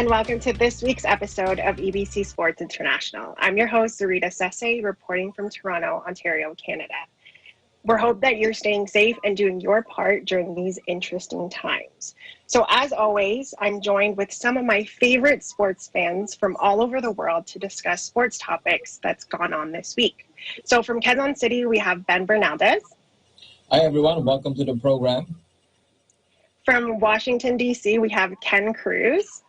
and welcome to this week's episode of EBC Sports International. I'm your host, Zarita Sese, reporting from Toronto, Ontario, Canada. We hope that you're staying safe and doing your part during these interesting times. So as always, I'm joined with some of my favorite sports fans from all over the world to discuss sports topics that's gone on this week. So from Quezon City, we have Ben Bernaldez. Hi, everyone. Welcome to the program. From Washington, D.C., we have Ken Cruz.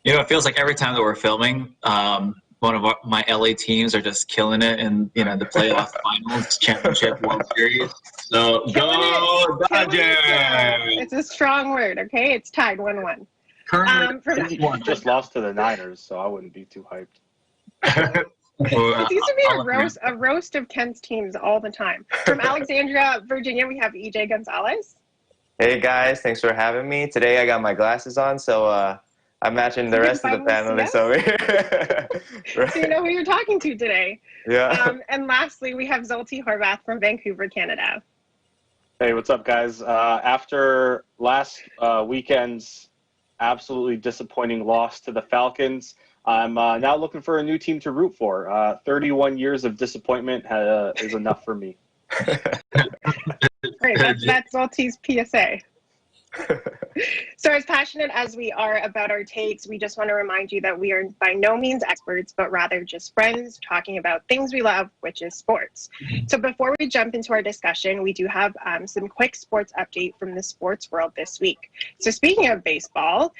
You know, it feels like every time that we're filming, one of my LA teams are just killing it in, the playoff finals, championship, World Series. So go Dodgers! It's a strong word, okay? It's tied 1-1. Currently, just lost to the Niners, so I wouldn't be too hyped. It seems to be a roast of Ken's teams all the time. From Alexandria, Virginia, we have EJ Gonzalez. Hey guys, thanks for having me. Today I got my glasses on, so I'm matching the rest of the panelists over here. Right. So you know who you're talking to today. Yeah. And lastly, we have Zolty Horvath from Vancouver, Canada. Hey, what's up, guys? After last weekend's absolutely disappointing loss to the Falcons, I'm now looking for a new team to root for. 31 years of disappointment is enough for me. Great, that's Zolty's PSA. So as passionate as we are about our takes, we just want to remind you that we are by no means experts, but rather just friends talking about things we love, which is sports. So before we jump into our discussion, we do have some quick sports update from the sports world this week. So speaking of baseball,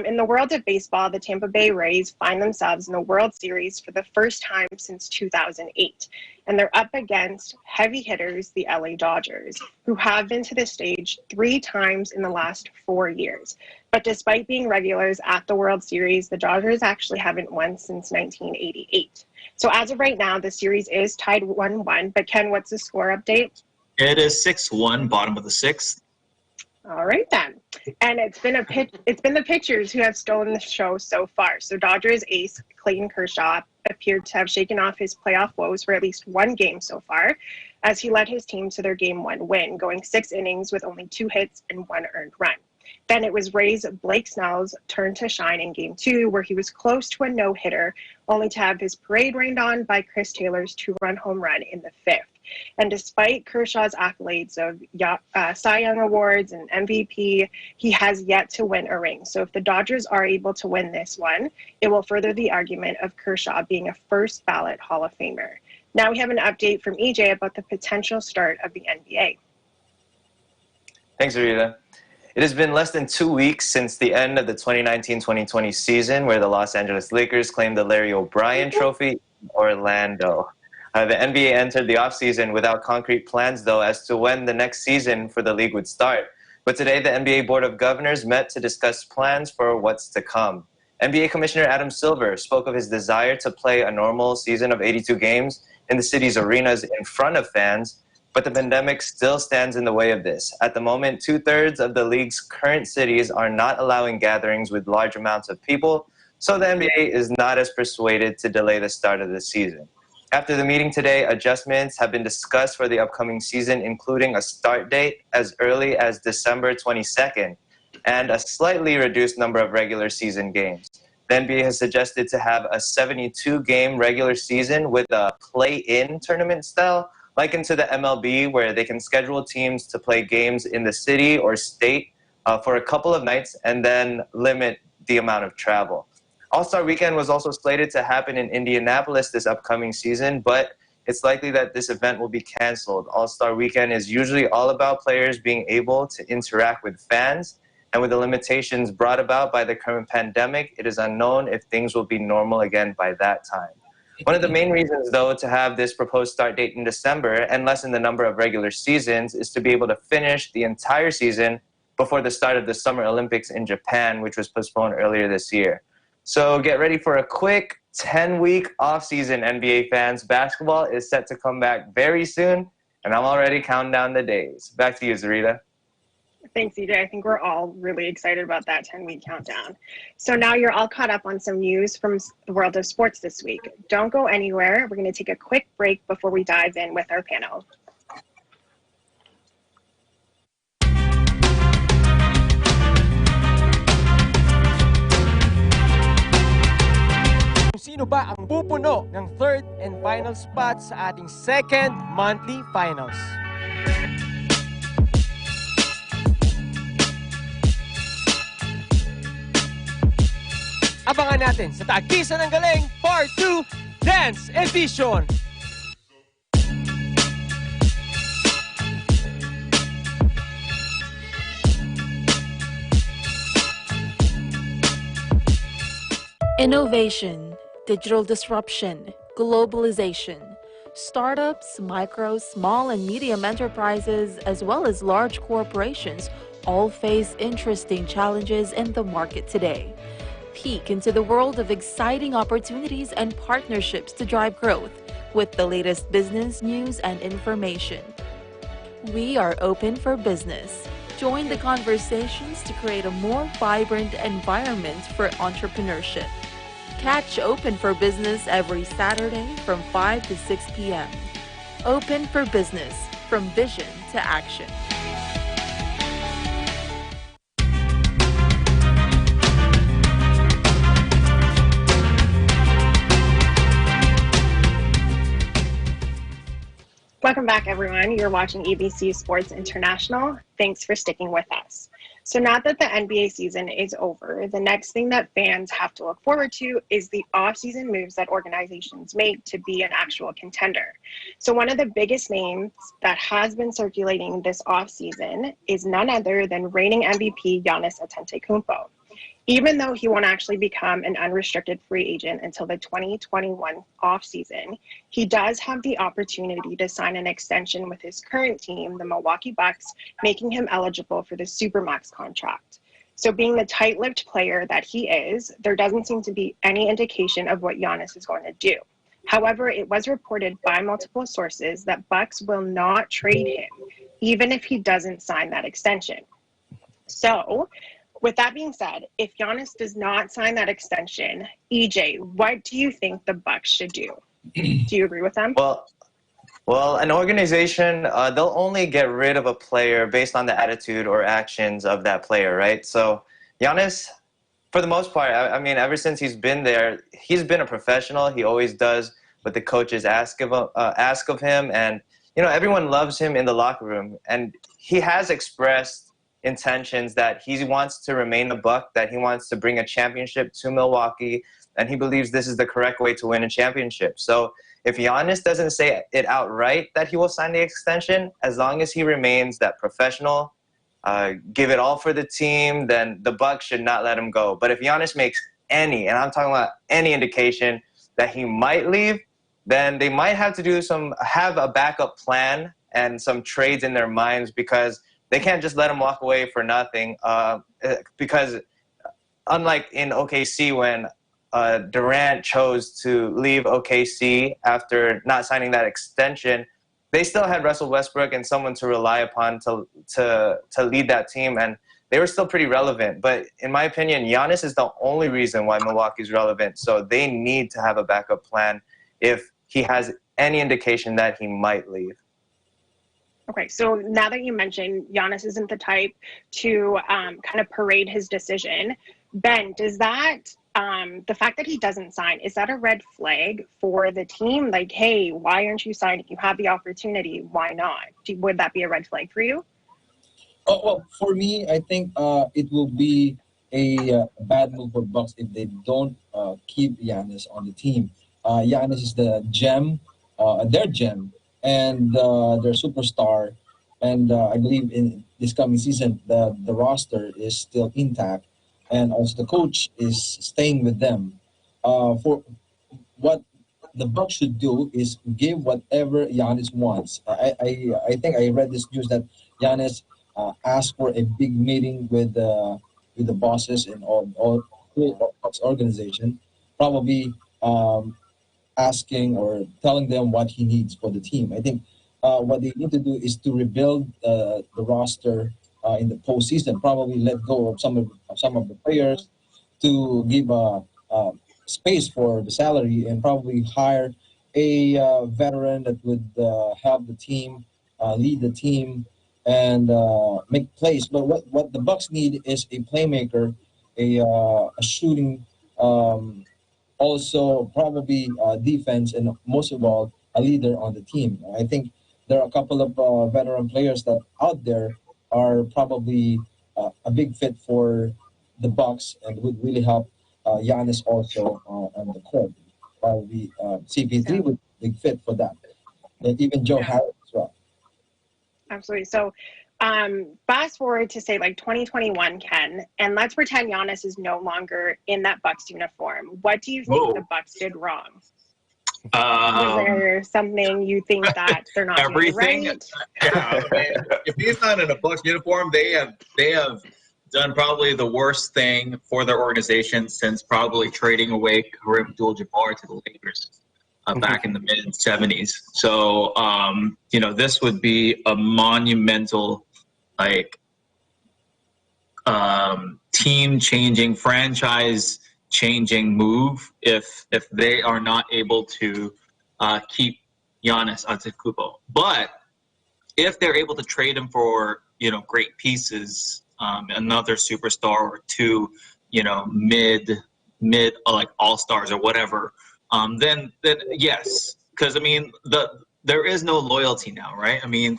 in the world of baseball, the Tampa Bay Rays find themselves in the World Series for the first time since 2008. And they're up against heavy hitters, the LA Dodgers, who have been to the stage 3 times in the last 4 years. But despite being regulars at the World Series, the Dodgers actually haven't won since 1988. So as of right now, the series is tied 1-1. But Ken, what's the score update? It is 6-1, bottom of the 6th. All right then. And it's been the pitchers who have stolen the show so far. So Dodgers ace Clayton Kershaw appeared to have shaken off his playoff woes for at least one game so far, as he led his team to their Game 1 win, going 6 innings with only 2 hits and 1 earned run. Then it was Rays' Blake Snell's turn to shine in Game 2, where he was close to a no-hitter, only to have his parade rained on by Chris Taylor's 2-run home run in the 5th. And despite Kershaw's accolades of Cy Young Awards and MVP, he has yet to win a ring. So if the Dodgers are able to win this one, it will further the argument of Kershaw being a first ballot Hall of Famer. Now we have an update from EJ about the potential start of the NBA. Thanks, Rita. It has been less than 2 weeks since the end of the 2019-2020 season, where the Los Angeles Lakers claimed the Larry O'Brien Trophy in Orlando. The NBA entered the offseason without concrete plans, though, as to when the next season for the league would start. But today, the NBA Board of Governors met to discuss plans for what's to come. NBA Commissioner Adam Silver spoke of his desire to play a normal season of 82 games in the city's arenas in front of fans, but the pandemic still stands in the way of this. At the moment, 2/3 of the league's current cities are not allowing gatherings with large amounts of people, so the NBA is not as persuaded to delay the start of the season. After the meeting today, adjustments have been discussed for the upcoming season, including a start date as early as December 22nd and a slightly reduced number of regular season games. The NBA has suggested to have a 72-game regular season with a play-in tournament style, likened to the MLB, where they can schedule teams to play games in the city or state for a couple of nights and then limit the amount of travel. All-Star Weekend was also slated to happen in Indianapolis this upcoming season, but it's likely that this event will be canceled. All-Star Weekend is usually all about players being able to interact with fans, and with the limitations brought about by the current pandemic, it is unknown if things will be normal again by that time. One of the main reasons, though, to have this proposed start date in December and lessen the number of regular seasons is to be able to finish the entire season before the start of the Summer Olympics in Japan, which was postponed earlier this year. So get ready for a quick 10-week off-season, NBA fans. Basketball is set to come back very soon, and I'm already counting down the days. Back to you, Zarita. Thanks, EJ. I think we're all really excited about that 10-week countdown. So now you're all caught up on some news from the world of sports this week. Don't go anywhere. We're going to take a quick break before we dive in with our panel. sino ba ang pupuno ng third and final spot sa ating second monthly finals. Abangan natin sa Tagisan ng Galing Part 2 Dance Edition. Innovation, digital disruption, globalization. Startups, micro, small, and medium enterprises, as well as large corporations, all face interesting challenges in the market today. Peek into the world of exciting opportunities and partnerships to drive growth with the latest business news and information. We are open for business. Join the conversations to create a more vibrant environment for entrepreneurship. Catch Open for Business every Saturday from 5 to 6 p.m. Open for Business, from vision to action. Welcome back, everyone. You're watching EBC Sports International. Thanks for sticking with us. So now that the NBA season is over, the next thing that fans have to look forward to is the off-season moves that organizations make to be an actual contender. So one of the biggest names that has been circulating this off-season is none other than reigning MVP Giannis Antetokounmpo. Even though he won't actually become an unrestricted free agent until the 2021 offseason, he does have the opportunity to sign an extension with his current team, the Milwaukee Bucks, making him eligible for the Supermax contract. So being the tight-lipped player that he is, there doesn't seem to be any indication of what Giannis is going to do. However, it was reported by multiple sources that Bucks will not trade him, even if he doesn't sign that extension. So, with that being said, if Giannis does not sign that extension, EJ, what do you think the Bucks should do? Do you agree with them? Well, an organization, they'll only get rid of a player based on the attitude or actions of that player, right? So Giannis, for the most part, I mean, ever since he's been there, he's been a professional. He always does what the coaches ask of him. And, you know, everyone loves him in the locker room. And he has expressed intentions that he wants to remain a Buck, that he wants to bring a championship to Milwaukee, and he believes this is the correct way to win a championship. So if Giannis doesn't say it outright that he will sign the extension, as long as he remains that professional, give it all for the team, then the Bucks should not let him go. But if Giannis makes any, and I'm talking about any indication that he might leave, then they might have to have a backup plan and some trades in their minds, because they can't just let him walk away for nothing, because unlike in OKC when Durant chose to leave OKC after not signing that extension, they still had Russell Westbrook and someone to rely upon to lead that team, and they were still pretty relevant. But in my opinion, Giannis is the only reason why Milwaukee's relevant, so they need to have a backup plan if he has any indication that he might leave. Okay, so now that you mentioned Giannis isn't the type to kind of parade his decision, Ben, does that, the fact that he doesn't sign, is that a red flag for the team? Like, hey, why aren't you signing? You have the opportunity, why not? Would that be a red flag for you? Oh, well, for me, I think it will be a bad move for Bucks if they don't keep Giannis on the team. Giannis is the gem, their gem, and their superstar. And I believe in this coming season, the roster is still intact, and also the coach is staying with them. For what the Bucks should do is give whatever Giannis wants. I think I read this news that Giannis asked for a big meeting with the bosses and all Bucks organization, probably asking or telling them what he needs for the team. I think what they need to do is to rebuild the roster in the postseason. Probably let go of some of the players to give space for the salary, and probably hire a veteran that would help the team, lead the team, and make plays. But what the Bucks need is a playmaker, a shooting also probably defense, and most of all, a leader on the team. I think there are a couple of veteran players that out there are probably a big fit for the Bucks and would really help Giannis also on the court. Probably CP3 would be a big fit for that, and even Joe Harris as well. Absolutely. So, fast forward to say like 2021, Ken, and let's pretend Giannis is no longer in that Bucks uniform. What do you think the Bucks did wrong? Was there something you think that they're not doing right? Yeah, I mean, if he's not in a Bucks uniform, they have done probably the worst thing for their organization since probably trading away Kareem Abdul-Jabbar to the Lakers back in the mid-'70s. So, this would be a monumental, team-changing, franchise-changing move if they are not able to keep Giannis Antetokounmpo. But if they're able to trade him for great pieces, another superstar or two, mid like all-stars or whatever, then yes, because I mean there is no loyalty now, right? I mean,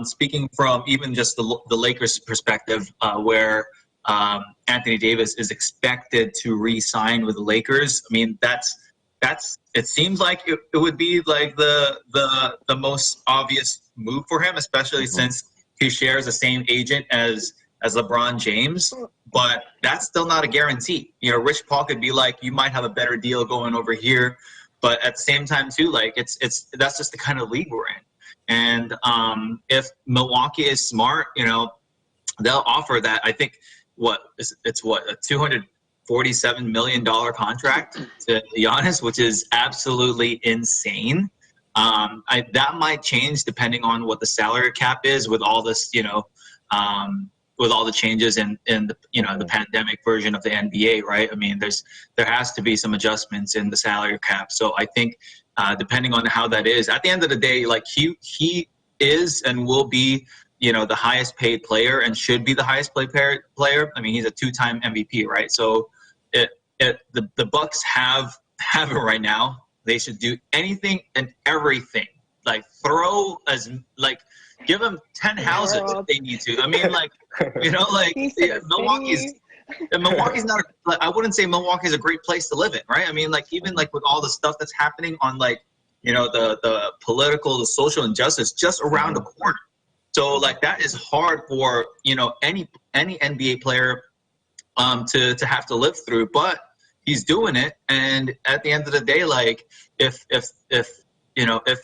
speaking from even just the Lakers' perspective, where Anthony Davis is expected to re-sign with the Lakers. I mean, that's it seems like it would be like the most obvious move for him, especially since he shares the same agent as LeBron James. But that's still not a guarantee. Rich Paul could be like, you might have a better deal going over here, but at the same time too, like it's that's just the kind of league we're in. And if Milwaukee is smart, they'll offer that. I think it's a $247 million contract to Giannis, which is absolutely insane. That might change depending on what the salary cap is with all this, with all the changes in the the pandemic version of the NBA, right? I mean, there has to be some adjustments in the salary cap. So I think depending on how that is, at the end of the day, like he is and will be the highest paid player and should be the highest paid player. I mean, he's a 2-time MVP, right? So the Bucks have it right now. They should do anything and everything. Like give them 10 houses if they need to. I mean, Milwaukee's not. I wouldn't say Milwaukee's a great place to live in, right? I mean, even with all the stuff that's happening on the political, the social injustice just around the corner. So that is hard for any NBA player to have to live through, but he's doing it. And at the end of the day, if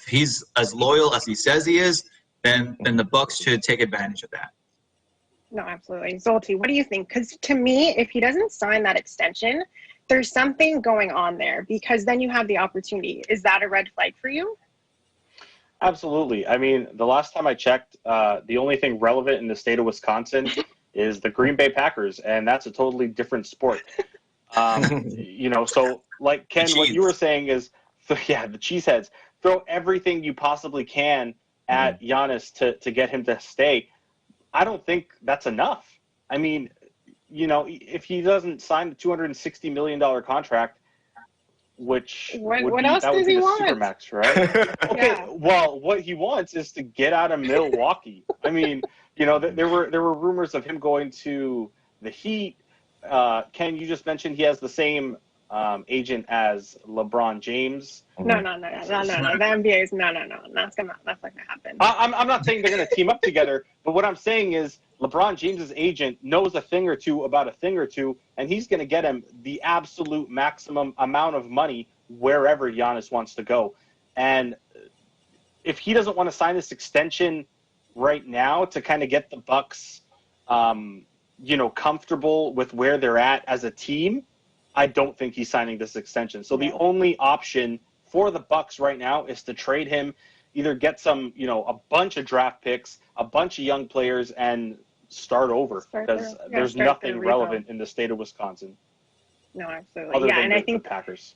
he's as loyal as he says he is, then the Bucks should take advantage of that. No, absolutely. Zolti, what do you think? Because to me, if he doesn't sign that extension, there's something going on there, because then you have the opportunity. Is that a red flag for you? Absolutely. I mean, the last time I checked, the only thing relevant in the state of Wisconsin is the Green Bay Packers, and that's a totally different sport. So like Ken, what you were saying is, the cheeseheads, throw everything you possibly can at Giannis to get him to stay. I don't think that's enough. I mean, if he doesn't sign the $260 million contract, which what else does he want? Supermax, right? Okay, well, what he wants is to get out of Milwaukee. I mean, there were rumors of him going to the Heat. Ken, you just mentioned he has the same agent as LeBron James. No. The NBA is no. That's not gonna happen. I'm not saying they're gonna team up together, but what I'm saying is LeBron James's agent knows a thing or two about a thing or two, and he's gonna get him the absolute maximum amount of money wherever Giannis wants to go. And if he doesn't want to sign this extension right now to kind of get the Bucks, comfortable with where they're at as a team, I don't think he's signing this extension. So the only option for the Bucks right now is to trade him, either get some, a bunch of draft picks, a bunch of young players, and start over, because there's nothing relevant in the state of Wisconsin. No, absolutely. And I think the Packers.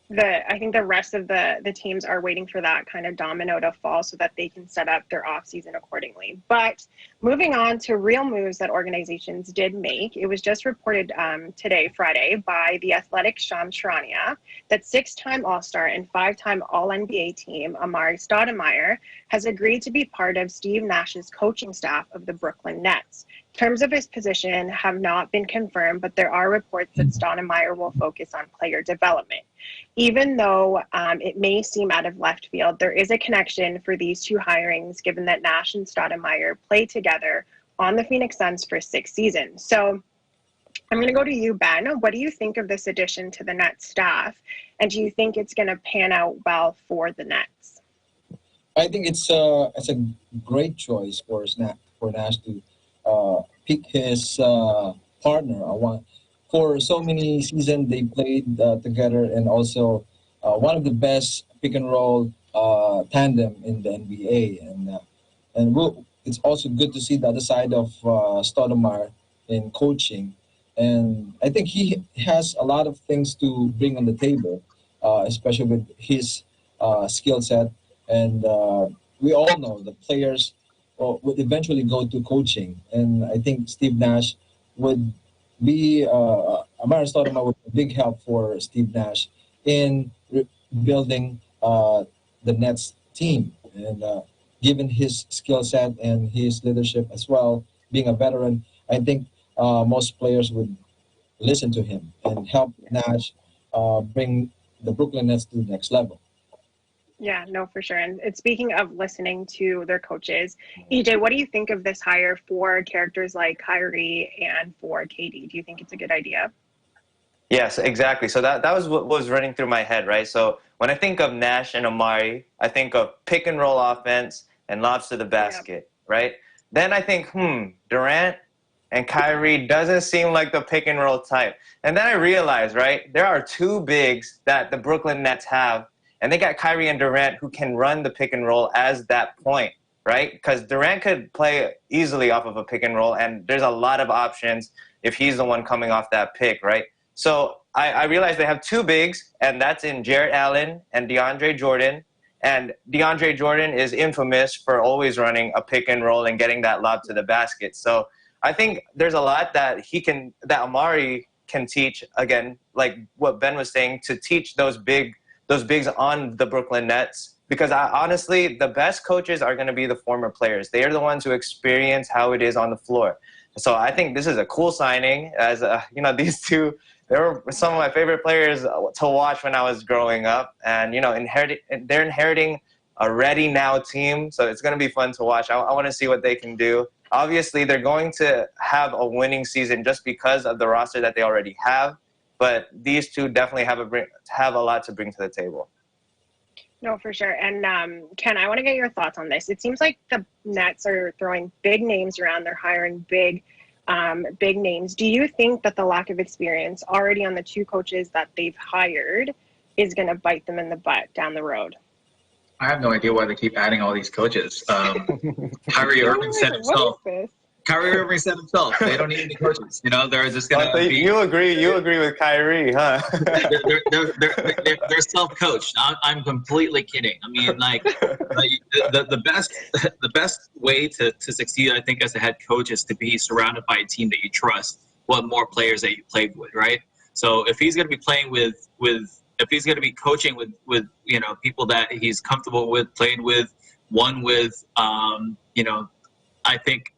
I think the rest of the teams are waiting for that kind of domino to fall so that they can set up their off season accordingly. But moving on to real moves that organizations did make, it was just reported today, Friday, by the Athletic Shams Charania that 6-time All-Star and 5-time All-NBA team Amari Stoudemire has agreed to be part of Steve Nash's coaching staff of the Brooklyn Nets. Terms of his position have not been confirmed, but there are reports that Stoudemire will focus on player development. Even though it may seem out of left field, there is a connection for these two hirings, given that Nash and Stoudemire played together on the Phoenix Suns for 6 seasons. So I'm going to go to you, Ben. What do you think of this addition to the Nets staff? And do you think it's going to pan out well for the Nets? I think it's a great choice for Nash to pick his partner. For so many seasons they played together, and also one of the best pick and roll tandem in the NBA. It's also good to see the other side of Stoudemire in coaching, and I think he has a lot of things to bring on the table, especially with his skill set. And we all know the players would eventually go to coaching, and I think Steve Nash would be Amari Stoudemire would be a big help for Steve Nash in building the Nets team, and given his skill set and his leadership as well, being a veteran, I think most players would listen to him and help Nash bring the Brooklyn Nets to the next level. Yeah, no, for sure. And speaking of listening to their coaches, EJ, what do you think of this hire for characters like Kyrie and for KD? Do you think it's a good idea? Yes, exactly. So that was what was running through my head, right? So when I think of Nash and Amari, I think of pick and roll offense and lobs to the basket, right? Then I think, Durant and Kyrie doesn't seem like the pick and roll type. And then I realized, right, there are 2 bigs that the Brooklyn Nets have, and they got Kyrie and Durant who can run the pick and roll as that point, right? Because Durant could play easily off of a pick and roll, and there's a lot of options if he's the one coming off that pick, right? So I realized they have 2 bigs, and that's in Jarrett Allen and DeAndre Jordan. And DeAndre Jordan is infamous for always running a pick and roll and getting that lob to the basket. So I think there's a lot that Amari can teach, again, like what Ben was saying, to teach those bigs on the Brooklyn Nets, because honestly, the best coaches are going to be the former players. They are the ones who experience how it is on the floor. So I think this is a cool signing. As these 2, they were some of my favorite players to watch when I was growing up, and they're inheriting a ready now team. So it's going to be fun to watch. I want to see what they can do. Obviously, they're going to have a winning season just because of the roster that they already have. But these 2 definitely have a lot to bring to the table. No, for sure. And Ken, I want to get your thoughts on this. It seems like the Nets are throwing big names around. They're hiring big names. Do you think that the lack of experience already on the 2 coaches that they've hired is going to bite them in the butt down the road? I have no idea why they keep adding all these coaches. Kyrie Irving said himself. Kyrie Irving said himself, they don't need any coaches. They're just going to be... You agree with Kyrie, huh? they're self-coached. I'm completely kidding. I mean, the best way to succeed, I think, as a head coach is to be surrounded by a team that you trust, more players that you played with, right? So if he's going to be playing if he's going to be coaching with people that he's comfortable with, played with, won with, I think,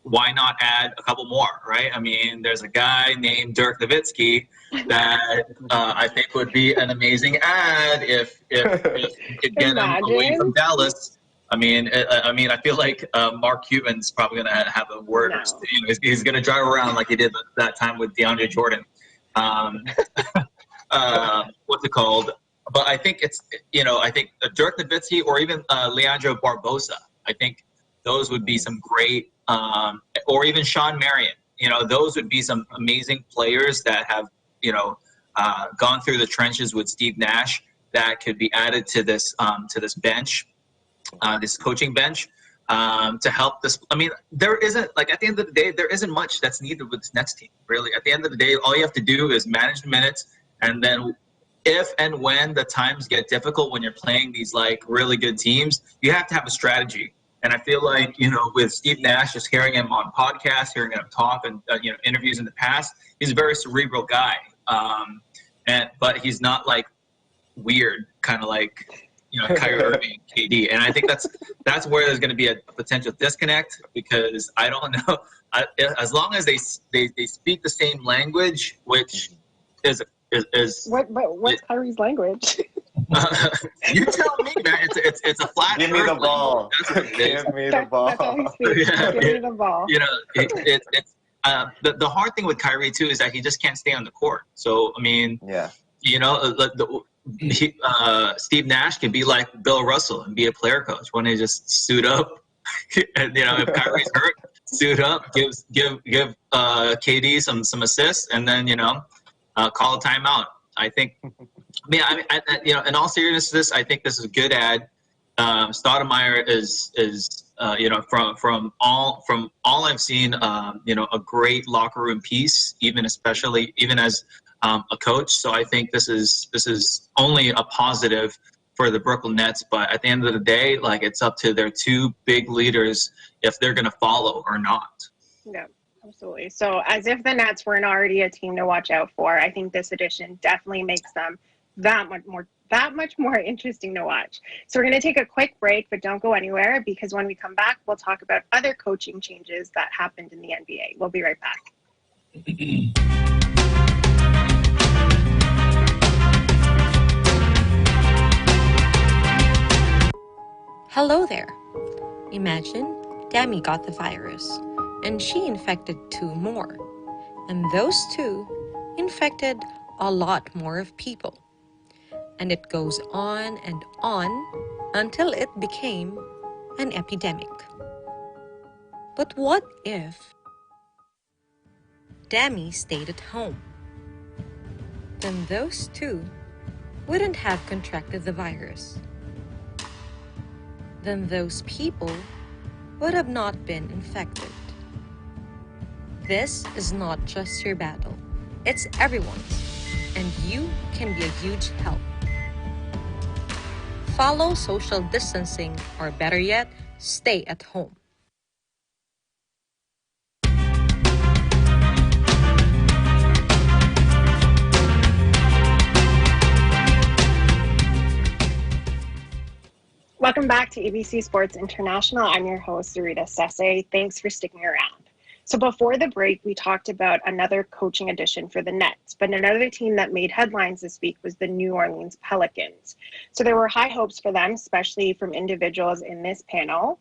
why not add a couple more, right? I mean, there's a guy named Dirk Nowitzki that I think would be an amazing ad if you could get him away from Dallas. I mean, I feel like Mark Cuban's probably going to have a word. No. He's going to drive around like he did that time with DeAndre Jordan. What's it called? But I think I think Dirk Nowitzki or even Leandro Barbosa. I think those would be some great. Or even Sean Marion, those would be some amazing players that have, gone through the trenches with Steve Nash that could be added to this bench, this coaching bench, to help this. I mean, there isn't, at the end of the day, there isn't much that's needed with this Nets team, really. At the end of the day, all you have to do is manage the minutes and then if and when the times get difficult when you're playing these like really good teams, you have to have a strategy. And I feel like, with Steve Nash, just hearing him on podcasts, hearing him talk and interviews in the past, he's a very cerebral guy. But he's not like weird, kind of like Kyrie Irving, KD. And I think that's where there's going to be a potential disconnect, because I don't know. As long as they speak the same language, which is what's Kyrie's language? You tell me, man. It's a flat. Give me the ball. Give me the ball. That's how he speaks. Yeah, Give me the ball. It's the hard thing with Kyrie too is that he just can't stay on the court. So I mean, Steve Nash can be like Bill Russell and be a player coach when they just suit up. And if Kyrie's hurt, suit up, give KD some assists, and then call a timeout. I think. In all seriousness, I think this is a good ad. Stoudemire is from all I've seen, a great locker room piece, even as a coach. So I think this is only a positive for the Brooklyn Nets. But at the end of the day, like, it's up to their two big leaders if they're going to follow or not. Yeah. Absolutely. So as if the Nets weren't already a team to watch out for, I think this edition definitely makes them that much more interesting to watch. So we're going to take a quick break, but don't go anywhere, because when we come back, we'll talk about other coaching changes that happened in the NBA. We'll be right back. Hello there. Imagine Demi got the virus, and she infected 2 more. And those 2 infected a lot more of people. And it goes on and on until it became an epidemic. But what if Demi stayed at home? Then those 2 wouldn't have contracted the virus. Then those people would have not been infected. This is not just your battle, it's everyone's, and you can be a huge help. Follow social distancing, or better yet, stay at home. Welcome back to EBC Sports International. I'm your host, Zarita Sese. Thanks for sticking around. So before the break, we talked about another coaching addition for the Nets, but another team that made headlines this week was the New Orleans Pelicans. So there were high hopes for them, especially from individuals in this panel,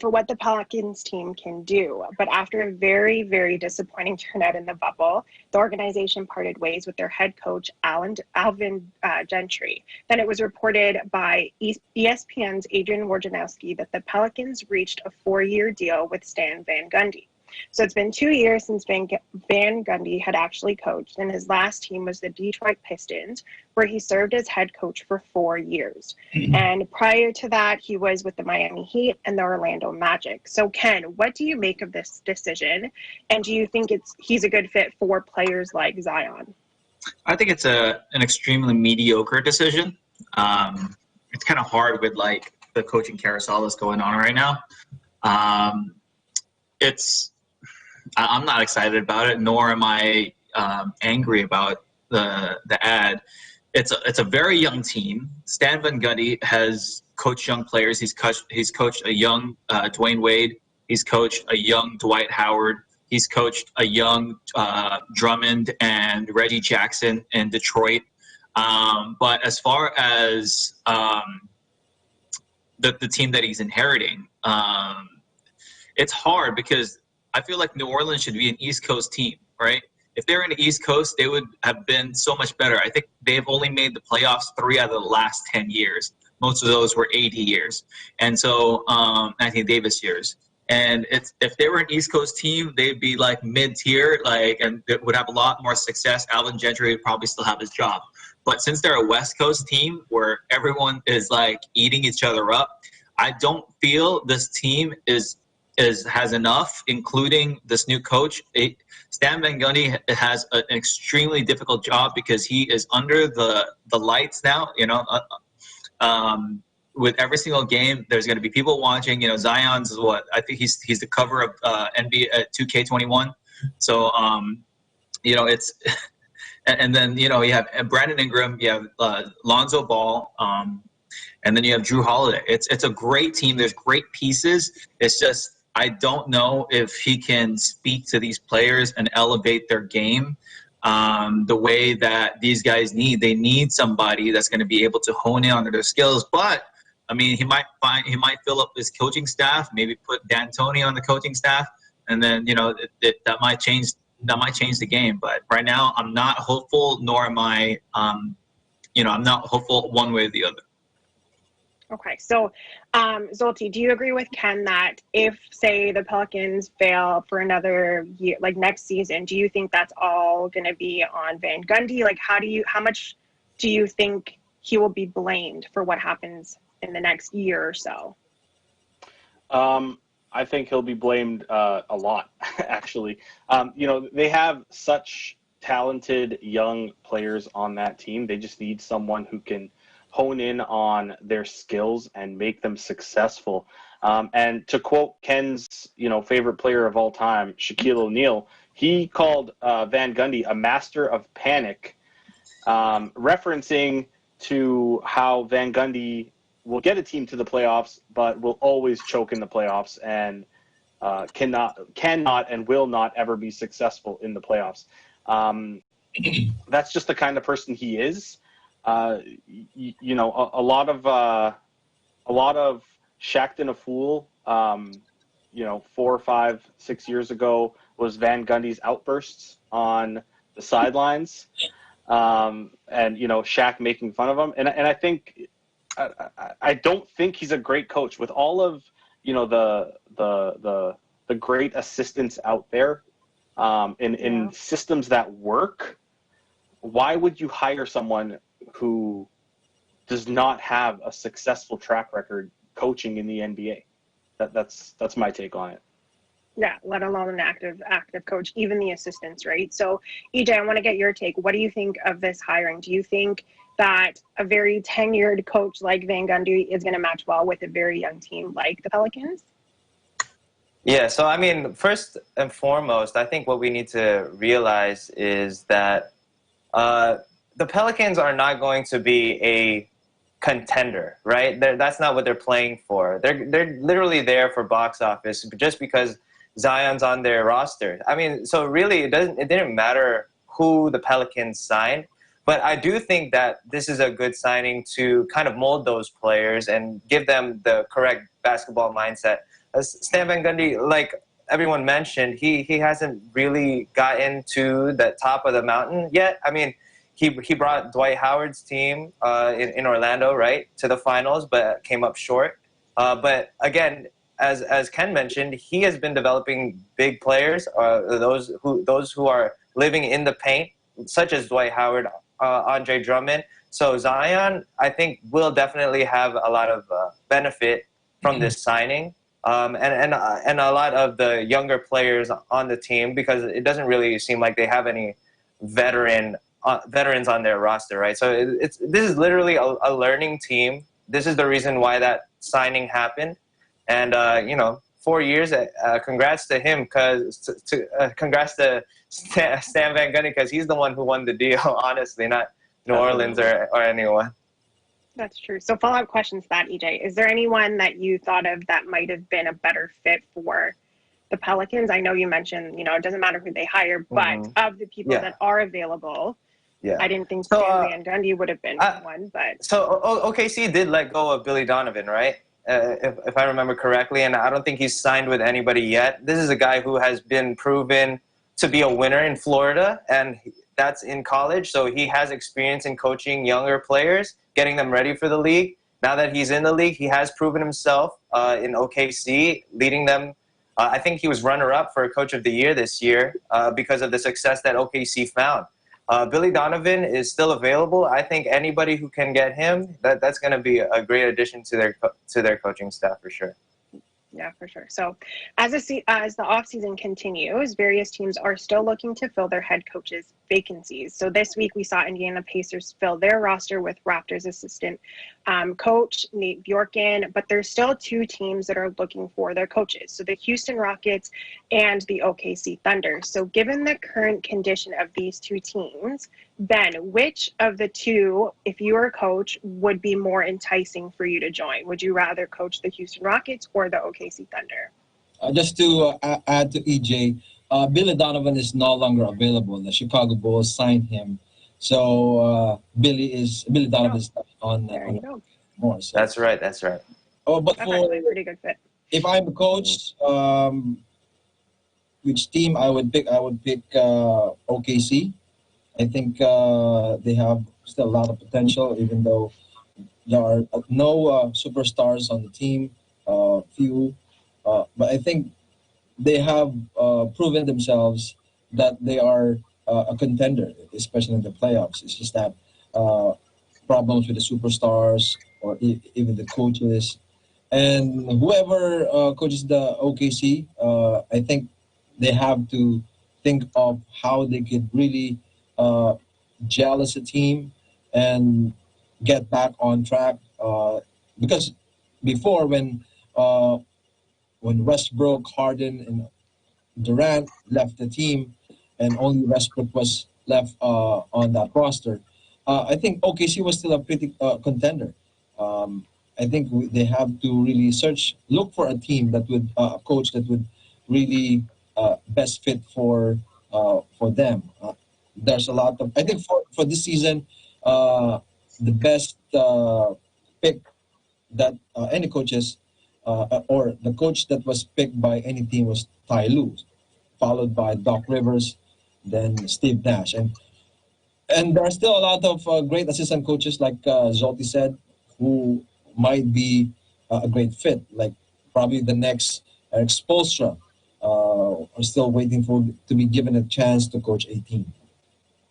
for what the Pelicans team can do. But after a very, very disappointing turnout in the bubble, the organization parted ways with their head coach, Alvin Gentry. Then it was reported by ESPN's Adrian Wojnarowski that the Pelicans reached a 4-year deal with Stan Van Gundy. So it's been 2 years since Van Gundy had actually coached, and his last team was the Detroit Pistons, where he served as head coach for 4 years. And prior to that, he was with the Miami Heat and the Orlando Magic. So Ken, what do you make of this decision? And do you think he's a good fit for players like Zion? I think it's an extremely mediocre decision. It's kind of hard with like the coaching carousel that's going on right now. I'm not excited about it, nor am I angry about the ad. It's a very young team. Stan Van Gundy has coached young players. He's coached a young Dwayne Wade. He's coached a young Dwight Howard. He's coached a young Drummond and Reggie Jackson in Detroit. But as far as the team that he's inheriting, it's hard because I feel like New Orleans should be an East Coast team, right? If they're in the East Coast, they would have been so much better. I think they've only made the playoffs 3 out of the last 10 years. Most of those were 80 years. And so Anthony Davis years. And if they were an East Coast team, they'd be like mid-tier, and it would have a lot more success. Alvin Gentry would probably still have his job. But since they're a West Coast team where everyone is like eating each other up, I don't feel this team is has enough, including this new coach. Stan Van Gundy has an extremely difficult job because he is under the lights now. With every single game, there's going to be people watching. Zion's what I think he's the cover of NBA 2K21. So it's and then you have Brandon Ingram, you have Lonzo Ball, and then you have Drew Holiday. It's a great team. There's great pieces. It's just I don't know if he can speak to these players and elevate their game the way that these guys need. They need somebody that's going to be able to hone in on their skills. But I mean, he might fill up his coaching staff, maybe put D'Antoni on the coaching staff, and then that might change the game. But right now, I'm not hopeful, nor am I. I'm not hopeful one way or the other. Okay, so Zolti, do you agree with Ken that if, say, the Pelicans fail for another year, like next season, do you think that's all going to be on Van Gundy? Like, how much do you think he will be blamed for what happens in the next year or so? I think he'll be blamed a lot, actually. They have such talented young players on that team. They just need someone who can hone in on their skills and make them successful. And to quote Ken's, favorite player of all time, Shaquille O'Neal, he called Van Gundy a master of panic, referencing to how Van Gundy will get a team to the playoffs, but will always choke in the playoffs and cannot and will not ever be successful in the playoffs. That's just the kind of person he is. A lot of Shaqtin' a Fool, 4, 5, 6 years ago was Van Gundy's outbursts on the sidelines, and Shaq making fun of him. And I think I don't think he's a great coach with all of the great assistants out there in systems that work. Why would you hire someone who does not have a successful track record coaching in the NBA? That's my take on it. Yeah, let alone an active coach, even the assistants, right? So, EJ, I want to get your take. What do you think of this hiring? Do you think that a very tenured coach like Van Gundy is going to match well with a very young team like the Pelicans? Yeah, so I mean, first and foremost, I think what we need to realize is that the Pelicans are not going to be a contender, right? That's not what they're playing for. They're literally there for box office just because Zion's on their roster. I mean, so really it didn't matter who the Pelicans signed, but I do think that this is a good signing to kind of mold those players and give them the correct basketball mindset. Stan Van Gundy, like everyone mentioned, he hasn't really gotten to the top of the mountain yet. I mean, he brought Dwight Howard's team in Orlando, right, to the finals, but came up short. But again, as Ken mentioned, he has been developing big players, those who are living in the paint, such as Dwight Howard, Andre Drummond. So Zion, I think, will definitely have a lot of benefit from this signing. And a lot of the younger players on the team, because it doesn't really seem like they have any veterans on their roster, right? So this is literally a learning team. This is the reason why that signing happened, and 4 years. Congrats to him, congrats to Stan Van Gundy, because he's the one who won the deal. Honestly, not New Orleans or anyone. That's true. So follow-up questions to that, EJ. Is there anyone that you thought of that might have been a better fit for the Pelicans? I know you mentioned, it doesn't matter who they hire, but of the people that are available, I didn't think Stan Van Gundy would have been one. But so OKC did let go of Billy Donovan, right? If I remember correctly, and I don't think he's signed with anybody yet. This is a guy who has been proven to be a winner in Florida, and that's in college. So he has experience in coaching younger players, getting them ready for the league. Now that he's in the league, he has proven himself in OKC, leading them. I think he was runner-up for Coach of the Year this year because of the success that OKC found. Billy Donovan is still available. I think anybody who can get him, that's going to be a great addition to their coaching staff for sure. Yeah, for sure. So as the offseason continues, various teams are still looking to fill their head coaches' vacancies. So this week we saw Indiana Pacers fill their roster with Raptors assistant coach Nate Bjorken, but there's still two teams that are looking for their coaches. So the Houston Rockets and the OKC Thunder. So given the current condition of these two teams, Ben, which of the two, if you were a coach, would be more enticing for you to join? Would you rather coach the Houston Rockets or the OKC Thunder? Just to add to EJ, Billy Donovan is no longer available. The Chicago Bulls signed him, so Billy Donovan is not on. There you go. More. So. That's right. That's right. Oh, but That's actually a pretty good fit. If I'm a coach, which team I would pick? I would pick OKC. I think they have still a lot of potential, even though there are no superstars on the team, few. But I think they have proven themselves that they are a contender, especially in the playoffs. It's just that problems with the superstars or even the coaches. And whoever coaches the OKC, I think they have to think of how they could really gel as a team and get back on track. Because before, when Westbrook, Harden, and Durant left the team, and only Westbrook was left on that roster, I think OKC was still a pretty contender. I think they have to really look for a team that would, a coach that would really best fit for them. There's a lot of, I think for this season, the best pick that any coaches or the coach that was picked by any team was Ty Lue, followed by Doc Rivers, then Steve Nash. And there are still a lot of great assistant coaches, like Zolti said, who might be a great fit, like probably the next Eric Spoelstra. Are still waiting to be given a chance to coach a team.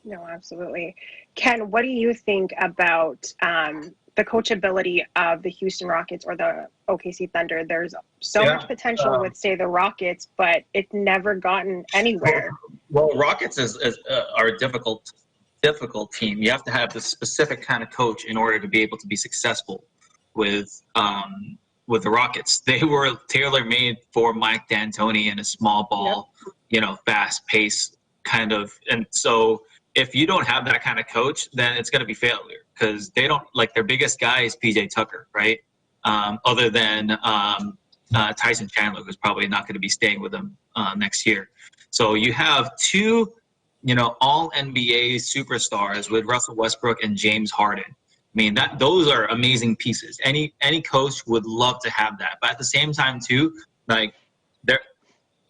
No, absolutely. Ken, what do you think about the coachability of the Houston Rockets or the OKC Thunder? There's so much potential with, say, the Rockets, but it's never gotten anywhere. Well, Rockets are a difficult team. You have to have the specific kind of coach in order to be able to be successful with the Rockets. They were tailor-made for Mike D'Antoni in a small ball, fast-paced kind of. And so if you don't have that kind of coach, then it's going to be failure, because they don't, like, their biggest guy is PJ Tucker, right? Other than Tyson Chandler, who's probably not going to be staying with them next year. So you have two, all NBA superstars with Russell Westbrook and James Harden. I mean, those are amazing pieces. Any coach would love to have that. But at the same time, too, like,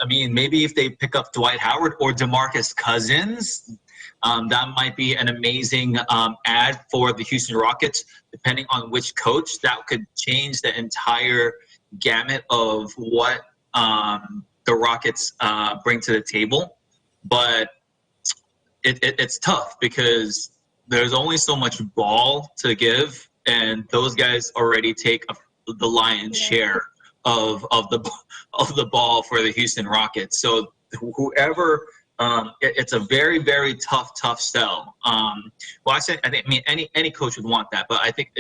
maybe if they pick up Dwight Howard or DeMarcus Cousins, that might be an amazing ad for the Houston Rockets, depending on which coach. That could change the entire gamut of what the Rockets bring to the table. But it's tough because there's only so much ball to give, and those guys already take the lion's share of the ball for the Houston Rockets. So whoever, it's a very, very tough sell. I think any coach would want that, but I think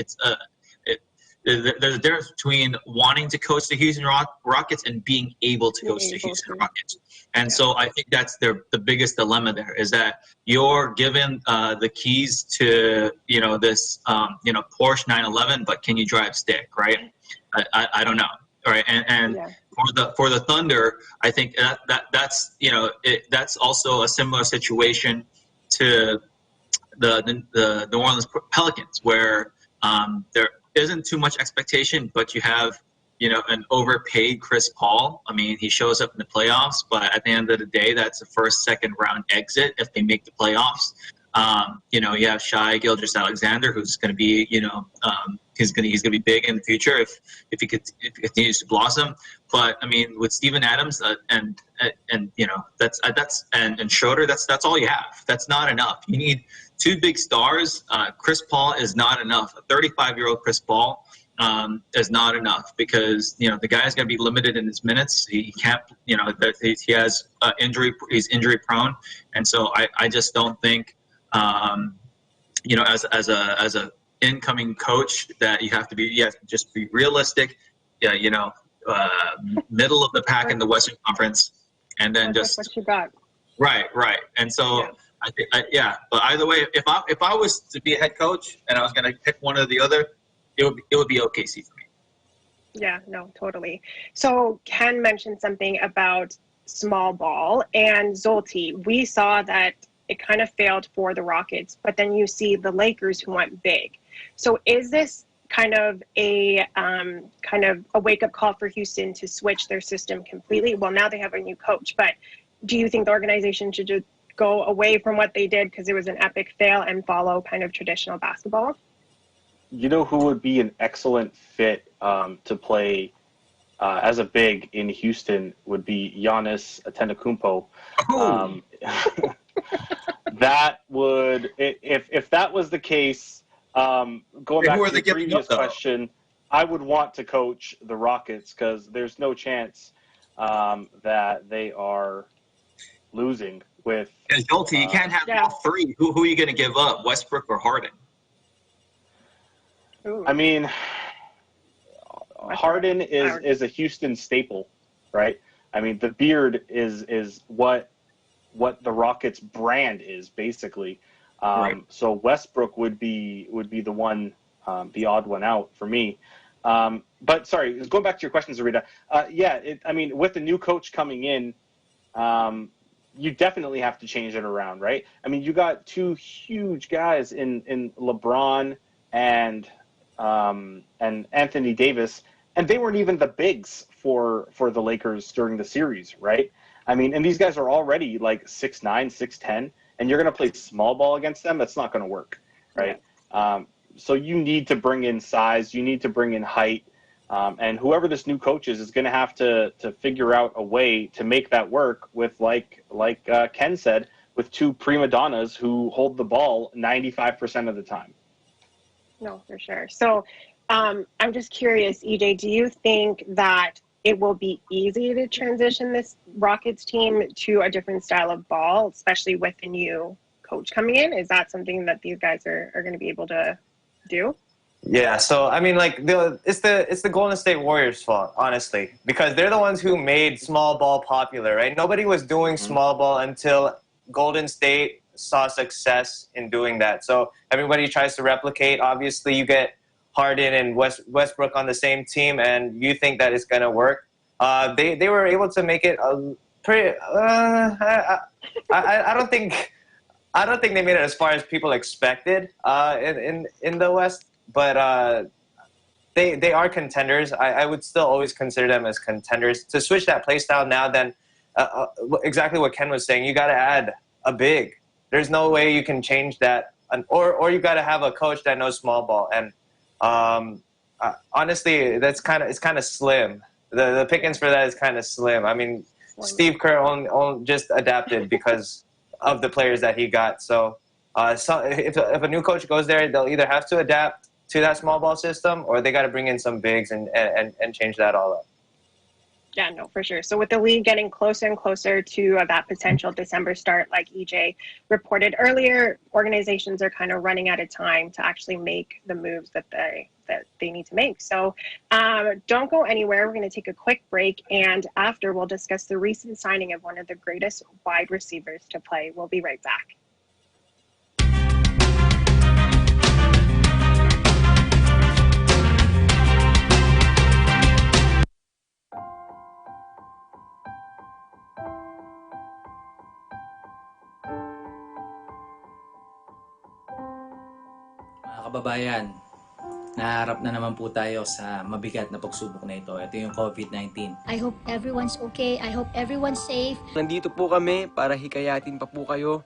there's a difference between wanting to coach the Houston Rockets and being able to coach the Houston Rockets. And so I think that's the biggest dilemma there, is that you're given the keys to, this, Porsche 911, but can you drive stick, right? I don't know. All right. And for the Thunder, I think that's, that's also a similar situation to the New Orleans Pelicans, where there isn't too much expectation, but you have, an overpaid Chris Paul. I mean, he shows up in the playoffs, but at the end of the day, that's a second round exit if they make the playoffs. You have Shai Gilgeous-Alexander, who's going to be, he's going to be big in the future if he continues to blossom. But I mean, with Steven Adams and Schroeder, that's all you have. That's not enough. You need two big stars. Chris Paul is not enough. A 35-year-old Chris Paul is not enough because the guy's going to be limited in his minutes. He can't, he has he's injury prone, and so I just don't think, as a incoming coach that you have to just be realistic. Yeah, middle of the pack in the Western Conference, and then That's what you got. Right, and so. Yeah. But either way, if I was to be a head coach and I was going to pick one or the other, it would be OKC for me. Yeah, no, totally. So Ken mentioned something about small ball and Zolti. We saw that it kind of failed for the Rockets, but then you see the Lakers who went big. So is this kind of a wake-up call for Houston to switch their system completely? Well, now they have a new coach, but do you think the organization should just go away from what they did because it was an epic fail and follow kind of traditional basketball? You know who would be an excellent fit to play as a big in Houston would be Giannis Antetokounmpo. That would, if that was the case, going back to the previous question, I would want to coach the Rockets because there's no chance that they are losing with. And Jolty, you can't have all three. Who are you going to give up, Westbrook or Harden? Ooh. I mean, Harden is a Houston staple, right? I mean, the beard is what the Rockets brand is basically. Right. So Westbrook would be the one, the odd one out for me. But sorry, going back to your question, Zarita. I mean, with the new coach coming in, you definitely have to change it around, right? I mean, you got two huge guys in LeBron and Anthony Davis, and they weren't even the bigs for the Lakers during the series, right? I mean, and these guys are already like 6'9", 6'10", and you're going to play small ball against them. That's not going to work, right? Yeah. So you need to bring in size. You need to bring in height. And whoever this new coach is going to have to figure out a way to make that work with, like Ken said, with two prima donnas who hold the ball 95% of the time. No, for sure. So I'm just curious, EJ, do you think that it will be easy to transition this Rockets team to a different style of ball, especially with the new coach coming in? Is that something that these guys are going to be able to do? Yeah, so I mean, like it's the Golden State Warriors' fault, honestly, because they're the ones who made small ball popular, right? Nobody was doing small ball until Golden State saw success in doing that. So everybody tries to replicate. Obviously, you get Harden and Westbrook on the same team, and you think that it's gonna work. They were able to make it a pretty. I don't think they made it as far as people expected in the West. But they are contenders. I would still always consider them as contenders. To switch that play style now, then exactly what Ken was saying, you got to add a big. There's no way you can change that, or you got to have a coach that knows small ball. And honestly, it's kind of slim. The pickings for that is kind of slim. I mean, Steve Kerr only just adapted because of the players that he got. So if a new coach goes there, they'll either have to adapt to that small ball system, or they got to bring in some bigs and change that all up. Yeah, no, for sure. So with the league getting closer and closer to that potential December start, like EJ reported earlier, organizations are kind of running out of time to actually make the moves that they need to make. So don't go anywhere. We're going to take a quick break, and after we'll discuss the recent signing of one of the greatest wide receivers to play. We'll be right back. Mga kababayan, naharap na naman po tayo sa mabigat na pagsubok na ito. Ito yung COVID-19. I hope everyone's okay. I hope everyone's safe. Nandito po kami para hikayatin pa po kayo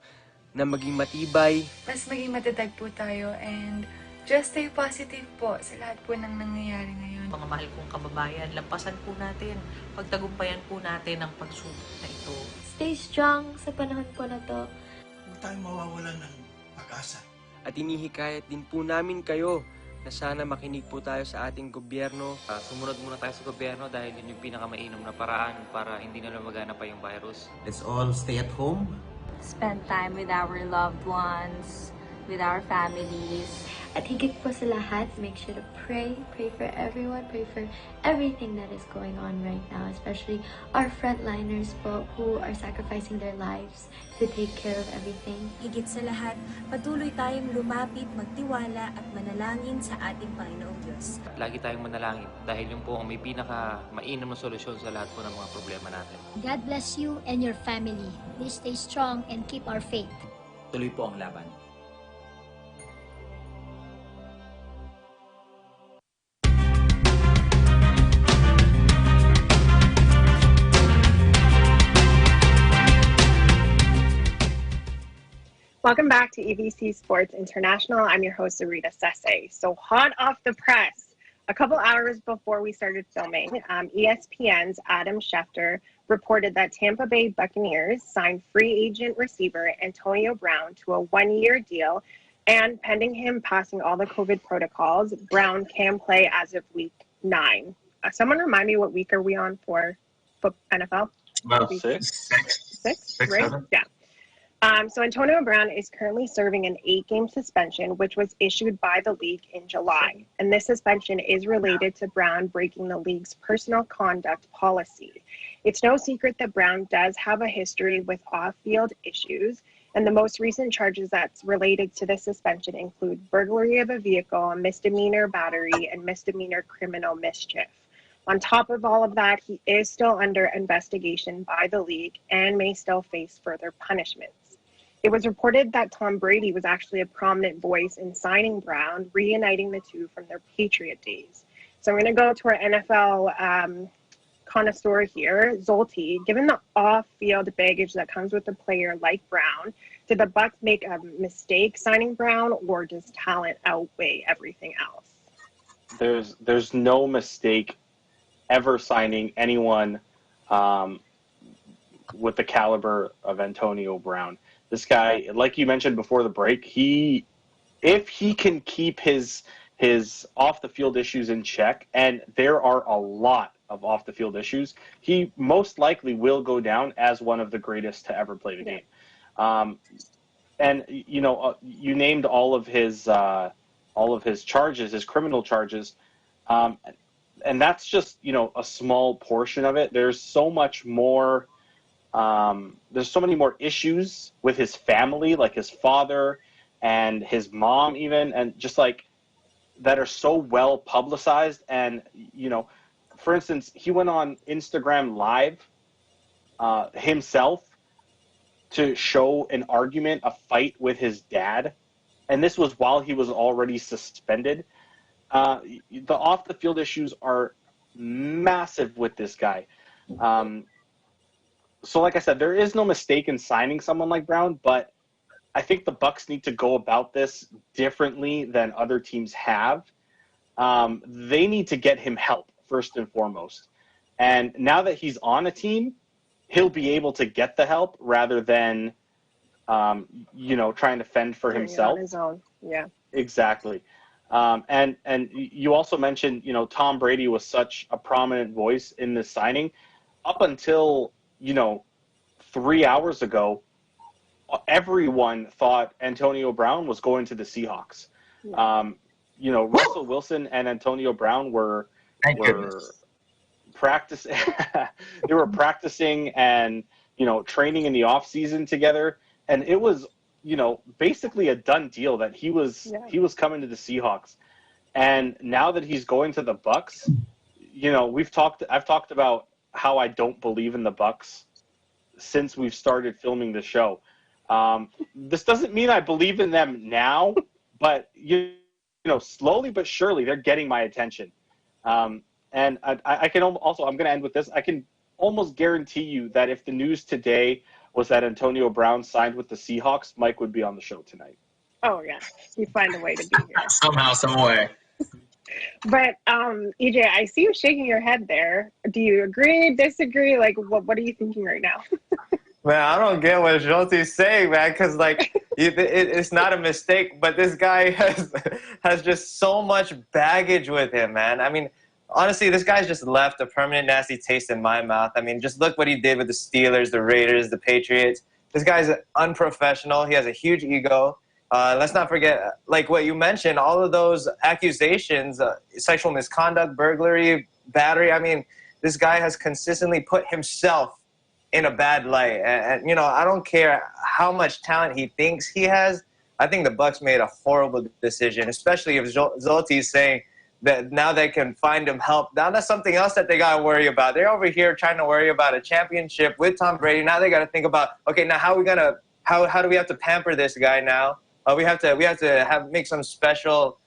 na maging matibay. Mas maging matatag po tayo and just stay positive po sa lahat po ng nangyayari ngayon. Mga mahal kong kababayan, lampasan po natin, pagtagumpayan po natin ang pagsubok na ito. Stay strong sa panahon po na to. Huwag tayong mawawalan ng pag-asa. At inihikayat din po namin kayo na sana makinig po tayo sa ating gobyerno. Sumunod muna tayo sa gobyerno dahil yun yung pinakamainam na paraan para hindi na lumagana pa yung virus. Let's all stay at home. Spend time with our loved ones, with our families. At higit po sa lahat, make sure to pray for everyone, pray for everything that is going on right now, especially our frontliners po who are sacrificing their lives to take care of everything. Higit sa lahat, patuloy tayong lumapit, magtiwala at manalangin sa ating Panginoong Diyos. Lagi tayong manalangin dahil yung po ang may pinaka-mainam na solusyon sa lahat po ng mga problema natin. God bless you and your family. Please stay strong and keep our faith. Tuloy po ang laban. Welcome back to EBC Sports International. I'm your host, Sarita Sese. So hot off the press, a couple hours before we started filming, ESPN's Adam Schefter reported that Tampa Bay Buccaneers signed free agent receiver Antonio Brown to a one-year deal, and pending him passing all the COVID protocols, Brown can play as of week 9. Someone remind me, what week are we on for NFL? About six, right? 7. Yeah. So Antonio Brown is currently serving an 8-game suspension, which was issued by the league in July. And this suspension is related to Brown breaking the league's personal conduct policy. It's no secret that Brown does have a history with off-field issues, and the most recent charges that's related to this suspension include burglary of a vehicle, misdemeanor battery, and misdemeanor criminal mischief. On top of all of that, he is still under investigation by the league and may still face further punishments. It was reported that Tom Brady was actually a prominent voice in signing Brown, reuniting the two from their Patriot days. So I'm going to go to our NFL connoisseur here, Zolti. Given the off-field baggage that comes with a player like Brown, did the Bucs make a mistake signing Brown, or does talent outweigh everything else? There's no mistake ever signing anyone with the caliber of Antonio Brown. This guy, like you mentioned before the break, if he can keep his off the field issues in check, and there are a lot of off the field issues, he most likely will go down as one of the greatest to ever play the game. And you named all of his charges, his criminal charges, and that's just a small portion of it. There's so much more. There's so many more issues with his family, like his father and his mom even, and just like that are so well publicized. And, for instance, he went on Instagram Live himself to show an argument, a fight with his dad. And this was while he was already suspended. The off the field issues are massive with this guy. So like I said, there is no mistake in signing someone like Brown, but I think the Bucs need to go about this differently than other teams have. They need to get him help first and foremost. And now that he's on a team, he'll be able to get the help rather than, trying to fend for himself. On his own. Yeah. Exactly. And you also mentioned, Tom Brady was such a prominent voice in this signing. Up until 3 hours ago, everyone thought Antonio Brown was going to the Seahawks. Yeah. Russell Wilson and Antonio Brown were practicing. They were practicing and training in the off season together, and it was basically a done deal that he was coming to the Seahawks. And now that he's going to the Bucs, I've talked about how I don't believe in the Bucs since we've started filming the show. This doesn't mean I believe in them now, but slowly but surely they're getting my attention. And I can also, I'm going to end with this. I can almost guarantee you that if the news today was that Antonio Brown signed with the Seahawks, Mike would be on the show tonight. Oh yeah, you find a way to be here somehow, some way. But EJ, I see you shaking your head there. Do you agree, disagree? Like, what are you thinking right now? Man, I don't get what Jolte's saying, man, because, It's not a mistake, but this guy has just so much baggage with him, man. I mean, honestly, this guy's just left a permanent nasty taste in my mouth. I mean, just look what he did with the Steelers, the Raiders, the Patriots. This guy's unprofessional. He has a huge ego. Let's not forget, like what you mentioned, all of those accusations, sexual misconduct, burglary, battery. I mean, this guy has consistently put himself in a bad light. And you know, I don't care how much talent he thinks he has. I think the Bucks made a horrible decision, especially if Zolti is saying that now they can find him help. Now that's something else that they got to worry about. They're over here trying to worry about a championship with Tom Brady. Now they got to think about, okay, now how do we have to pamper this guy now? We have to make some special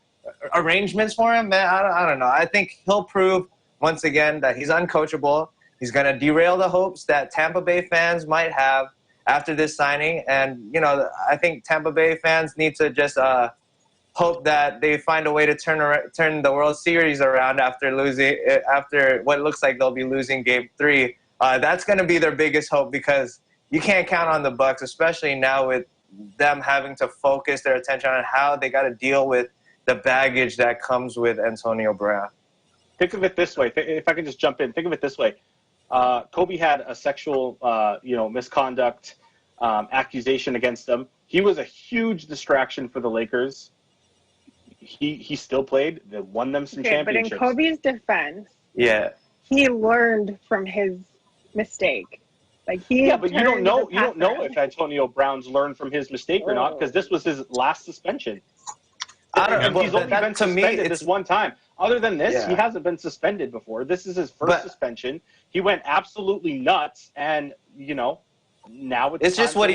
arrangements for him, man. I don't know. I think he'll prove once again that he's uncoachable. He's going to derail the hopes that Tampa Bay fans might have after this signing. And, you know, I think Tampa Bay fans need to just hope that they find a way to turn the World Series around after what looks like they'll be losing Game 3. That's going to be their biggest hope, because you can't count on the Bucks, especially now with them having to focus their attention on how they got to deal with the baggage that comes with Antonio Brown. Think of it this way. If I can just jump in, think of it this way. Kobe had a sexual, misconduct accusation against him. He was a huge distraction for the Lakers. He still played. They won them some championships. But in Kobe's defense, he learned from his mistake. Like but you don't know if Antonio Brown's learned from his mistake or not, because this was his last suspension. I don't know. He's only been suspended this one time. Other than this, he hasn't been suspended before. This is his first suspension. He went absolutely nuts, and now it's just what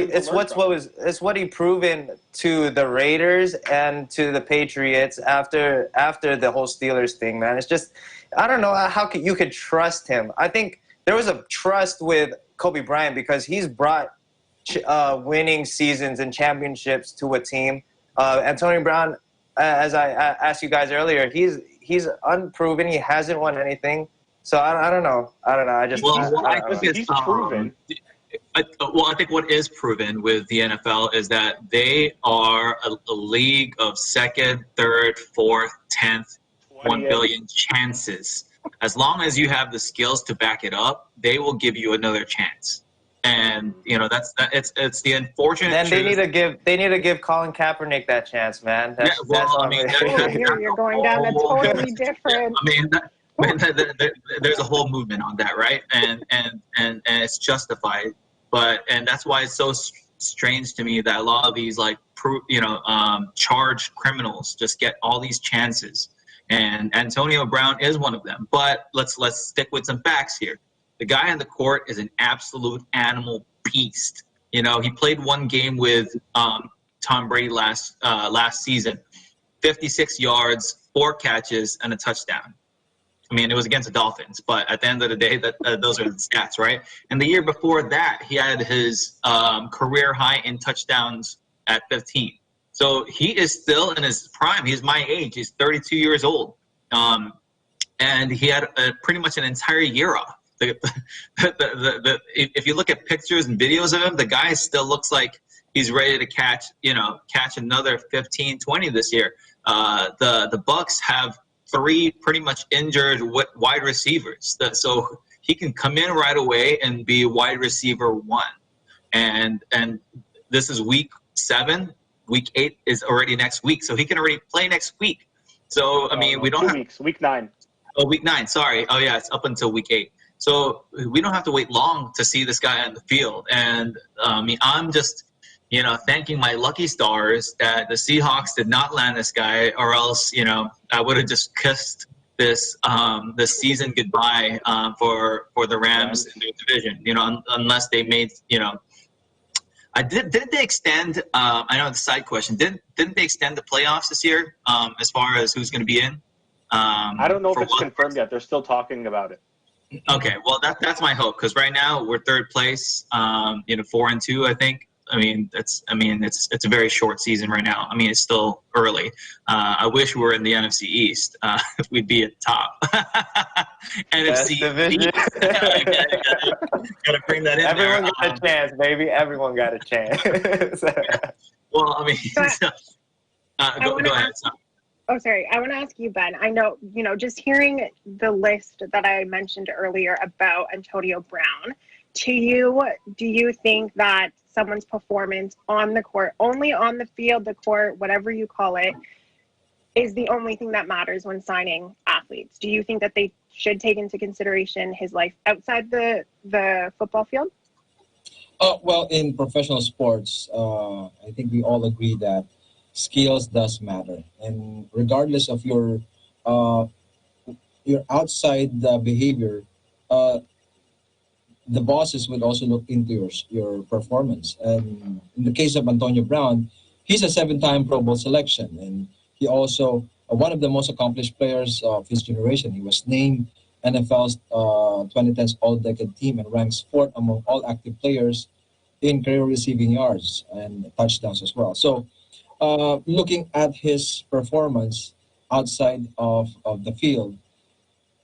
he proven to the Raiders and to the Patriots after the whole Steelers thing, man. It's just, I don't know how you could trust him. I think there was a trust with Kobe Bryant because he's brought winning seasons and championships to a team. Antonio Brown, as I asked you guys earlier, he's unproven. He hasn't won anything. So I don't know. I think he's proven. I think what is proven with the NFL is that they are a league of second, third, fourth, 10th, 1 billion chances. As long as you have the skills to back it up, they will give you another chance. And it's the unfortunate. Then they need to give Colin Kaepernick that chance, man. You're going down a totally different. There's a whole movement on that, right? And it's justified, and that's why it's so strange to me that a lot of these charged criminals just get all these chances. And Antonio Brown is one of them. But let's stick with some facts here. The guy on the court is an absolute animal beast. He played one game with Tom Brady last season, 56 yards, 4 catches, and a touchdown. I mean, it was against the Dolphins, but at the end of the day, those are the stats, right? And the year before that, he had his career high in touchdowns at 15. So he is still in his prime. He's my age. He's 32 years old. And he had pretty much an entire year off. If you look at pictures and videos of him, the guy still looks like he's ready to catch another 15, 20 this year. The Bucks have 3 pretty much injured wide receivers. So he can come in right away and be wide receiver 1. And this is week 7. Week 8 is already next week, so he can already play next week. So we don't 2 weeks. Week 9. Oh, week 9. Sorry. Oh yeah, it's up until week 8. So we don't have to wait long to see this guy on the field. And I'm just thanking my lucky stars that the Seahawks did not land this guy, or else I would have just kissed this season goodbye for the Rams in their division. Unless they made didn't they extend? I know it's a side question. Didn't they extend the playoffs this year? As far as who's going to be in? I don't know if it's confirmed yet. They're still talking about it. Okay, well that's my hope, because right now we're 3rd place. 4-2, I think. It's a very short season right now. It's still early. I wish we were in the NFC East. We'd be at top. NFC division. Gotta bring that in. Everyone got a chance, baby. Everyone got a chance. Well, I mean, go ahead. Oh, sorry. I want to ask you, Ben. I know, just hearing the list that I mentioned earlier about Antonio Brown, do you think that someone's performance on the court, only on the field, the court, whatever you call it, is the only thing that matters when signing athletes? Do you think that they should take into consideration his life outside the football field? Well, in professional sports, I think we all agree that skills does matter, and regardless of your outside behavior, the bosses would also look into your performance. And in the case of Antonio Brown, he's a seven-time Pro Bowl selection, and he also one of the most accomplished players of his generation. He was named NFL's 2010s All-Decade Team and ranks fourth among all active players in career receiving yards and touchdowns as well. So, looking at his performance outside of the field,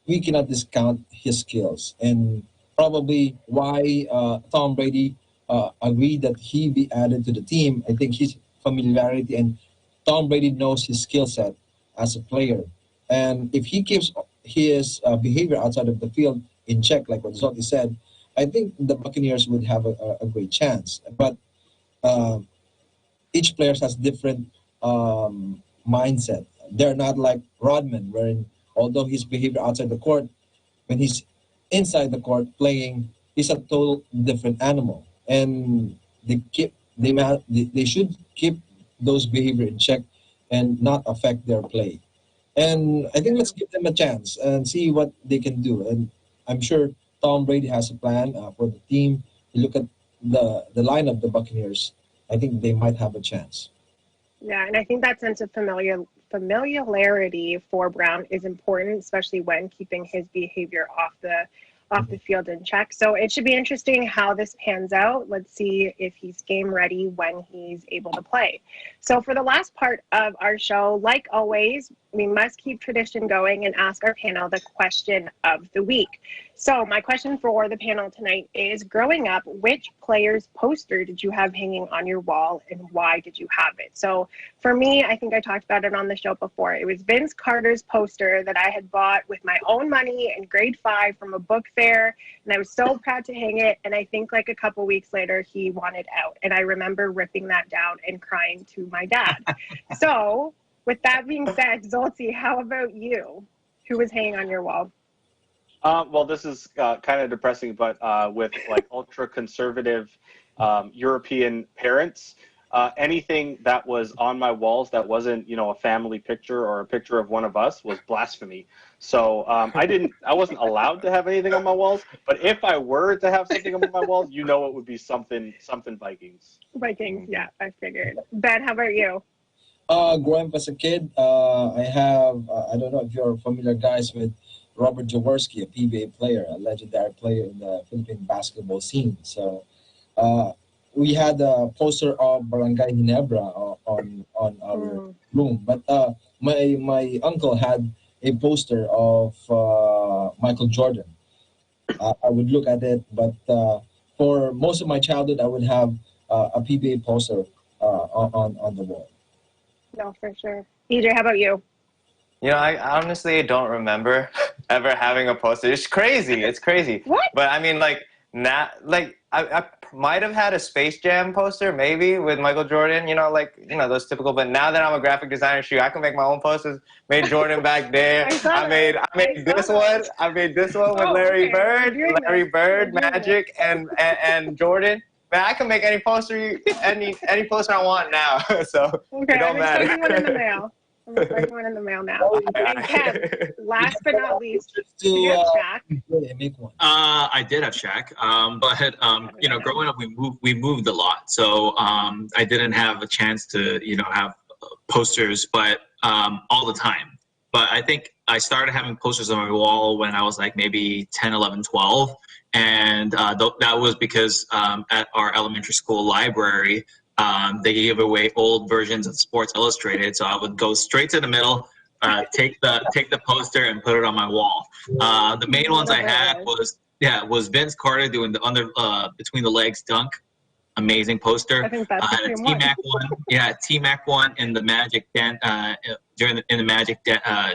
we cannot discount his skills, and probably why Tom Brady agreed that he be added to the team. I think his familiarity, and Tom Brady knows his skill set as a player, and if he keeps his behavior outside of the field in check, like what Zolti said, I think the Buccaneers would have a great chance. But each player has different mindset. They're not like Rodman, wherein although his behavior outside the court, when he's inside the court playing, he's a total different animal. And they should keep those behavior in check and not affect their play. And I think let's give them a chance and see what they can do. And I'm sure Tom Brady has a plan for the team. You look at the line of the Buccaneers, I think they might have a chance. Yeah, and I think that sense of familiarity for Brown is important, especially when keeping his behavior off the field in check. So it should be interesting how this pans out. Let's see if he's game ready when he's able to play. So for the last part of our show, like always, we must keep tradition going and ask our panel the question of the week. So my question for the panel tonight is, growing up, which player's poster did you have hanging on your wall and why did you have it? So for me, I think I talked about it on the show before. It was Vince Carter's poster that I had bought with my own money in grade 5 from a book fair, and I was so proud to hang it. And I think like a couple weeks later, he wanted out. And I remember ripping that down and crying to my dad. So with that being said, Zolti, how about you? Who was hanging on your wall? Well, this is kind of depressing, but with like ultra conservative European parents, anything that was on my walls that wasn't, a family picture or a picture of one of us was blasphemy. So I wasn't allowed to have anything on my walls. But if I were to have something on my walls, it would be something Vikings. Vikings, yeah, I figured. Ben, how about you? Growing up as a kid, I have, I don't know if you're familiar, guys, with Robert Jaworski, a PBA player, a legendary player in the Philippine basketball scene. So we had a poster of Barangay Ginebra on our room. But my uncle had a poster of Michael Jordan. I would look at it, but for most of my childhood, I would have a PBA poster on the wall. No, for sure. EJ, how about you? I honestly don't remember ever having a poster. It's crazy. It's crazy. What? But I mean, I might have had a Space Jam poster, maybe, with Michael Jordan, those typical. But now that I'm a graphic designer, I can make my own posters. Made Jordan back there. I made this one. I made this one with Larry Bird, Magic, and Jordan. Man, I can make any poster, any poster I want now. So it don't matter. I'm expecting one in the mail. I'm expecting one in the mail now. And Kev, last but not least, do you have Shaq? I did have Shaq, but growing up, we moved a lot, so I didn't have a chance to have posters, but all the time. But I think I started having posters on my wall when I was like maybe 10, 11, 12. And that was because at our elementary school library, they gave away old versions of Sports Illustrated. So I would go straight to the middle, take the poster and put it on my wall. The main ones I had was Vince Carter doing the between the legs dunk. amazing poster. I think that's the same T-Mac won. Yeah, T-Mac won in the Magic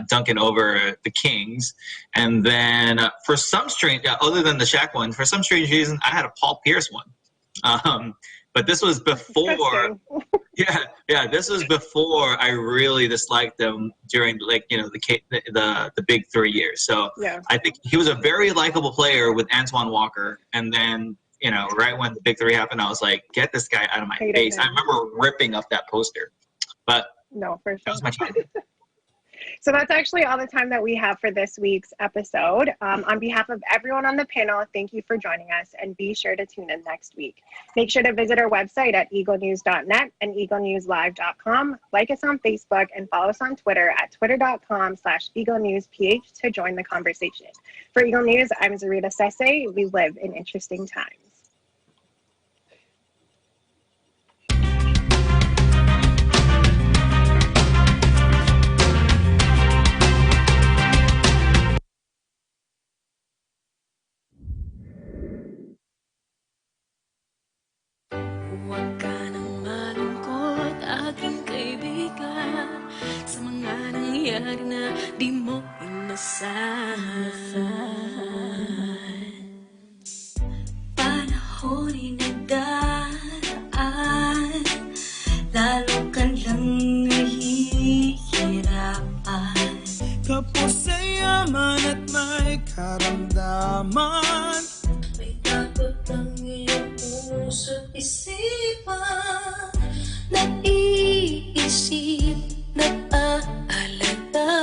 dunking over the Kings, and then for some strange, other than the Shaq one, for some strange reason, I had a Paul Pierce one. But this was before. This was before I really disliked them during the big 3 years. So I think he was a very likable player with Antoine Walker, and then right when the big three happened, I was like, get this guy out of my face. I remember ripping up that poster, but no, for sure. That was my time. So that's actually all the time that we have for this week's episode. On behalf of everyone on the panel, thank you for joining us, and be sure to tune in next week. Make sure to visit our website at eaglenews.net and eaglenewslive.com. Like us on Facebook and follow us on Twitter at twitter.com/eaglenewsph to join the conversation. For Eagle News, I'm Zarita Sese. We live in interesting times. Huwag ka nang malungkot, aking kaibigan, sa mga nangyari na di mo inasahan. Panahon ay nagdaraan, lalo